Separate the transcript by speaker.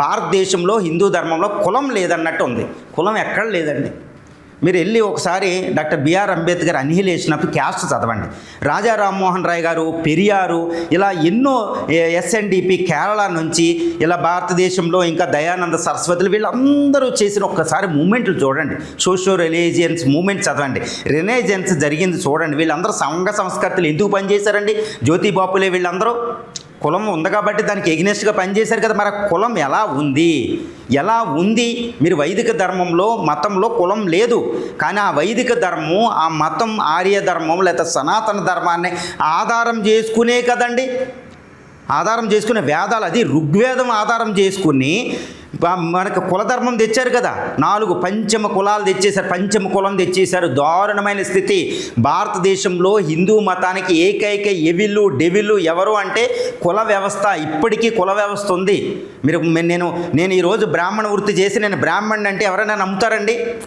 Speaker 1: భారతదేశంలో హిందూ ధర్మంలో కులం లేదన్నట్టు ఉంది. కులం ఎక్కడ లేదండి. మీరు వెళ్ళి ఒకసారి doctor B R Ambedkar annihilation of caste చదవండి. రాజా రామ్మోహన్ రాయ్ గారు, పెరియారు, ఇలా ఎన్నో ఎస్ఎన్డిపి కేరళ నుంచి ఇలా భారతదేశంలో ఇంకా దయానంద సరస్వతులు వీళ్ళందరూ చేసిన ఒక్కసారి మూమెంట్లు చూడండి. సోషో రిలీజియన్స్ మూమెంట్ చదవండి. రెనేజెన్స్ జరిగింది చూడండి. వీళ్ళందరూ సంఘ సంస్కర్తలు ఎందుకు పనిచేశారండి? జ్యోతి బాపులే వీళ్ళందరూ కులం ఉంది కాబట్టి దానికి ఎగ్నెస్ట్గా పనిచేశారు కదా. మరి కులం ఎలా ఉంది? మీరు వైదిక ధర్మంలో మతంలో కులం లేదు, కానీ ఆ వైదిక ధర్మం, ఆ మతం ఆర్య ధర్మం లేదా సనాతన ధర్మాన్ని ఆధారం చేసుకునే కదండి, ఆధారం చేసుకునే వేదాలు, అది ఋగ్వేదం ఆధారం చేసుకుని మనకు కులధర్మం తెచ్చారు కదా. 4 పంచమ కులాలు తెచ్చేశారు, పంచమ కులం తెచ్చేశారు. దారుణమైన స్థితి. భారతదేశంలో హిందూ మతానికి ఏకైక డెవిల్లు ఎవరు అంటే కుల వ్యవస్థ. ఇప్పటికీ కుల వ్యవస్థ ఉంది. నేను ఈరోజు బ్రాహ్మణ వృత్తి చేసి నేను బ్రాహ్మణుడు అంటే ఎవరైనా నమ్ముతారండి?